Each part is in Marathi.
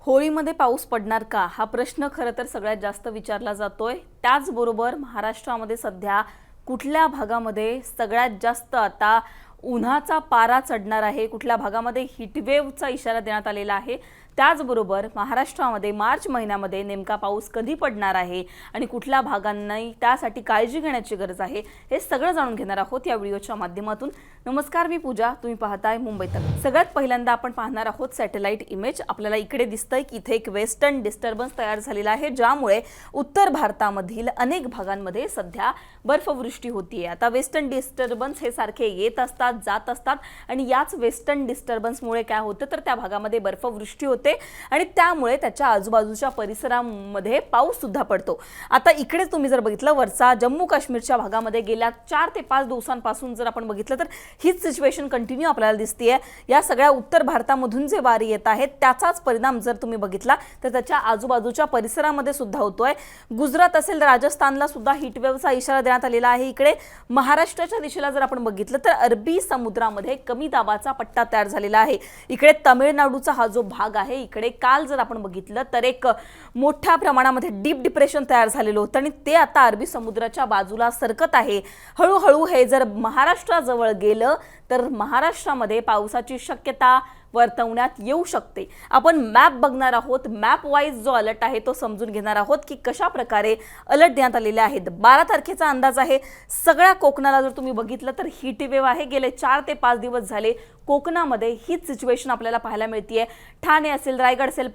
होळीमध्ये पाऊस पडणार का हा प्रश्न खरं तर सगळ्यात जास्त विचारला जातोय। त्याचबरोबर महाराष्ट्रामध्ये सध्या कुठल्या भागामध्ये सगळ्यात जास्त आता उन्हाचा पारा चढणार आहे, कुठल्या भागामध्ये हीटवेव्हचा इशारा देण्यात आलेला आहे। त्याचबरोबर महाराष्ट्रामध्ये मार्च महिन्यामध्ये नेमका पाऊस कधी पडणार आहे आणि कुठल्या भागांनी त्यासाठी काळजी घेण्याची गरज आहे हे सगळं जाणून घेणार आहोत या व्हिडिओच्या माध्यमातून। नमस्कार, मी पूजा, तुम्ही पाहताय मुंबई तक। सगळ्यात पहिल्यांदा आपण पाहणार आहोत सॅटेलाइट इमेज। आपल्याला इकडे दिसतंय की इथे एक वेस्टर्न डिस्टर्बन्स तयार झालेला आहे, ज्यामुळे उत्तर भारतामधील अनेक भागांमध्ये सध्या बर्फवृष्टी होतीये। आता वेस्टर्न डिस्टर्बन्स हे सारखे येत असतात जात असतात आणि याच वेस्टर्न डिस्टर्बन्समुळे काय होतं तर त्या भागामध्ये बर्फवृष्टी होते आणि त्यामुळे त्याच्या आजूबाजूच्या परिसरामध्ये पाऊस सुद्धा पडतो। आता इकडे तुम्ही जर बघितलं वरचा जम्मू काश्मीरच्या भागामध्ये गेल्या 4 ते 5 दिवसांपासून जर आपण बघितलं तर हीच सिच्युएशन कंटिन्यू आपल्याला दिसतेय। या सगळ्या उत्तर भारतामधून जे वारे येत आहेत त्याचाच परिणाम जर तुम्ही बघितला तर त्याच्या आजूबाजूच्या परिसरामध्ये सुद्धा होतोय। गुजरात असेल, राजस्थानला सुद्धा हीटवेव्हचा इशारा देण्यात आलेला आहे। इकडे महाराष्ट्राच्या दिशेला जर आपण बघितलं तर अरबी समुद्रामध्ये कमी दाबाचा पट्टा तयार झालेला आहे। इकडे तामिळनाडूचा हा जो भाग आहे, इकडे काल जर आपण बघितलं तर एक मोठ्या प्रमाणामध्ये डीप डिप्रेशन तयार झालेलं होतं आणि ते आता अरबी समुद्राच्या बाजूला सरकत आहे। हळूहळू हे जर महाराष्ट्राजवळ गेलं तर महाराष्ट्रामध्ये पावसाची शक्यता वर्तवण्यात येऊ शकते। आपण मॅप बघणार आहोत, मॅप वाईज जो अलर्ट आहे तो समजून घेणार आहोत की कशा प्रकारे अलर्ट देण्यात आलेले आहेत। 12 तारखेचा अंदाज आहे। सगळ्या कोकणाला जर तुम्ही बघितलं तर हीटवेव्ह आहे। गेले 4 ते 5 दिवस झाले कोकणामध्ये हीच सिच्युएशन आपल्याला पाहायला मिळतेय। ठाणे असेल, रायगड असेल,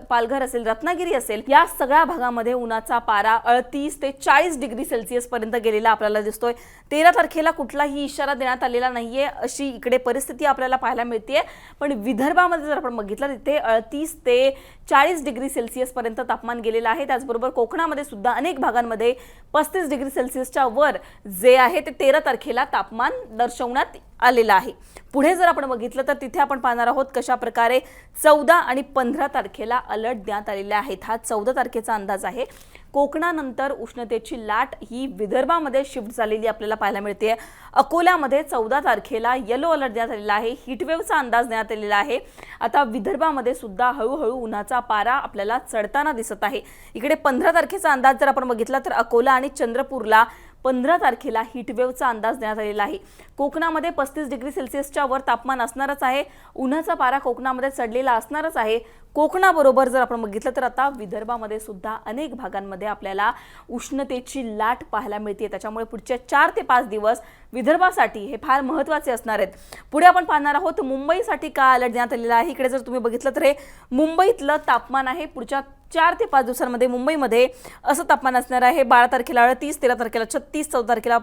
पालघर असेल, रत्नागिरी असेल, या सगळ्या भागामध्ये उन्हाचा पारा 38 ते 40 डिग्री सेल्सिअस पर्यंत गेलेला आपल्याला दिसतोय। 13 तारखेला कुठलाही इशारा देण्यात आलेला नाहीये अशी इकडे परिस्थिती आपल्याला पाहायला मिळतेय। पण विदर्भामध्ये जर आपण बघितलं तिथे 38 ते 40 डिग्री सेल्सिअस पर्यंत तापमान गेलेलं आहे। त्याचबरोबर कोकणामध्ये सुद्धा अनेक भागांमध्ये 35 डिग्री सेल्सिअसच्या वर जे आहे ते 13 तारखेला तापमान दर्शवण्यात आलेला आहे। पुढे जर आपण बघितलं तर तिथे आपण पाहणार आहोत कशा प्रकारे 14 आणि 15 तारखेला अलर्ट देण्यात आलेले आहेत। हा 14 तारखेचा अंदाज आहे। कोकणानंतर उष्णतेची लाट ही विदर्भामध्ये शिफ्ट झालेली आपल्याला पाहायला मिळते। अकोल्यामध्ये 14 तारखेला येलो अलर्ट देण्यात आलेला आहे। हीटवेव्हचा अंदाज देण्यात आलेला आहे। आता विदर्भामध्ये सुद्धा हळूहळू उन्हाचा पारा आपल्याला चढताना दिसत आहे। इकडे 15 तारखेचा अंदाज जर आपण बघितला तर अकोला आणि चंद्रपूरला 15 तारखेला हीटवेव्हचा अंदाज देण्यात आलेला आहे। कोकणामध्ये 35 डिग्री सेल्सिअसच्या वर तापमान असणारच आहे। उन्हाचा पारा कोकणामध्ये चढलेला असणारच आहे। कोकणाबरोबर जर आपण बघितलं तर आता विदर्भामध्ये सुद्धा अनेक भागांमध्ये आपल्याला उष्णतेची लाट पाहायला मिळते। त्याच्यामुळे पुढच्या 4 ते 5 दिवस विदर्भासाठी हे फार महत्त्वाचे असणार आहेत। पुढे आपण पाहणार आहोत मुंबईसाठी काय अलर्ट देण्यात आलेला आहे। इकडे जर तुम्ही बघितलं तर हे मुंबईतलं तापमान आहे। पुढच्या 4 ते 5 दिवसांमध्ये मुंबईमध्ये असं तापमान असणार आहे। 12 तारखेला 38, 13 तारखेला 36, 14 तारखेला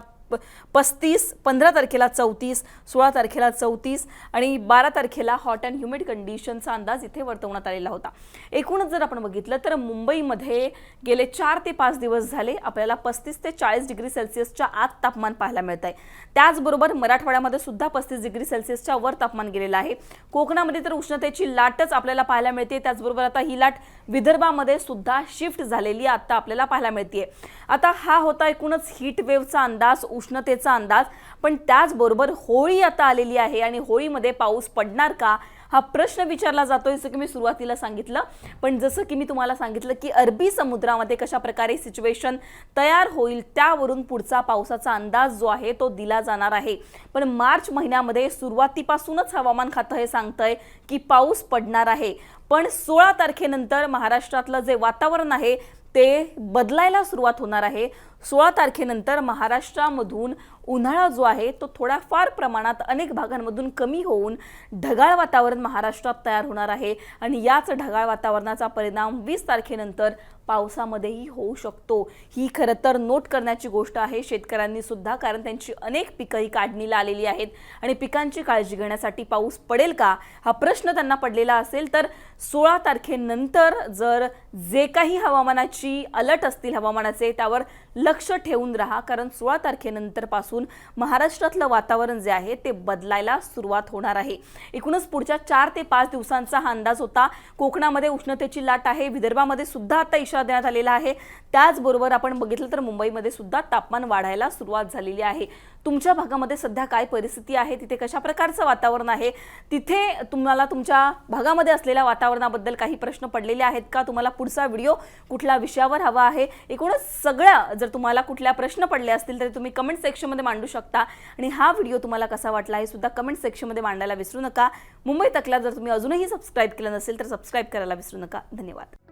35, 15 तारखेला 34, 16 तारखेला 34 आणि 12 तारखेला हॉट अँड ह्युमिड कंडिशनचा अंदाज इथे वर्तवण्यात आलेला होता। एकूणच जर आपण बघितलं तर मुंबईमध्ये गेले 4 ते 5 दिवस झाले आपल्याला 35 ते 40 डिग्री सेल्सिअसच्या आत तापमान पाहायला मिळत आहे। त्याचबरोबर मराठवाड्यामध्ये सुद्धा 35 डिग्री सेल्सिअसच्या वर तापमान गेलेलं आहे। कोकणामध्ये तर उष्णतेची लाटच आपल्याला पाहायला मिळते। त्याचबरोबर आता ही लाट विदर्भामध्ये सुद्धा शिफ्ट झालेली आता आपल्याला पाहायला मिळते। आता हा होता एकूणच हीटवेव्हचा अंदाज, उष्णतेचा अंदाज। पण त्याचबरोबर होळी आता आलेली आहे आणि होळीमध्ये पाऊस पडणार का हा प्रश्न विचारला जातोय। जसं की मी सुरुवातीला सांगितलं, पण जसं की मी तुम्हाला सांगितलं की अरबी समुद्रामध्ये कशा प्रकारे सिच्युएशन तयार होईल त्यावरून पुढचा पावसाचा अंदाज जो आहे तो दिला जाणार आहे। पण मार्च महिन्यामध्ये सुरुवातीपासूनच हवामान खातं हे सांगतंय की पाऊस पडणार आहे। पण 16 तारखेनंतर महाराष्ट्रातलं जे वातावरण आहे ते बदलायला सुरुवात होणार आहे। 16 तारखेनंतर महाराष्ट्रामधून उन्हाळा जो आहे तो थोड्याफार प्रमाणात अनेक भागांमधून कमी होऊन ढगाळ वातावरण महाराष्ट्रात तयार होणार आहे आणि याच ढगाळ वातावरणाचा परिणाम 20 तारखेनंतर पावसामध्येही होऊ शकतो। ही खरं तर नोट करण्याची गोष्ट आहे शेतकऱ्यांनी सुद्धा, कारण त्यांची अनेक पिकंही काढणीला आलेली आहेत आणि पिकांची काळजी घेण्यासाठी पाऊस पडेल का हा प्रश्न त्यांना पडलेला असेल तर 16 तारखेनंतर जर जे काही हवामानाची अलर्ट असतील हवामानाचे त्यावर लक्ष ठेवून राहा, कारण 16 तारखेनंतर पासून महाराष्ट्रातलं वातावरण जे आहे ते बदलायला सुरुवात होणार आहे। एकूणच पुढच्या 4 ते 5 दिवसांचा हा अंदाज होता। कोकणामध्ये उष्णतेची लाट आहे, विदर्भामध्ये सुद्धा आता इशारा इशारा देण्यात आलेला आहे। त्याचबरोबर आपण बघितलं तर मुंबईमध्ये सुद्धा तापमान वाढायला सुरुवात झालेली आहे। तुमच्या भागामध्ये सध्या काय परिस्थिती आहे, तिथे कशा प्रकारचं वातावरण आहे, तिथे तुम्हाला तुमच्या भागामध्ये असलेल्या वातावरणाबद्दल काही प्रश्न पडलेले आहेत का, तुम्हाला पुढचा व्हिडिओ कुठल्या विषयावर हवा आहे, एकूणच सगळ्या जर तुम्हाला कुठल्या प्रश्न पडले असतील तर तुम्ही कमेंट सेक्शनमध्ये मांडू शकता। आणि हा व्हिडिओ तुम्हाला कसा वाटला हे सुद्धा कमेंट सेक्शनमध्ये मांडायला विसरू नका। मुंबई तकला जर तुम्ही अजूनही सबस्क्राइब केलं नसेल तर सबस्क्राइब करायला विसरू नका। धन्यवाद।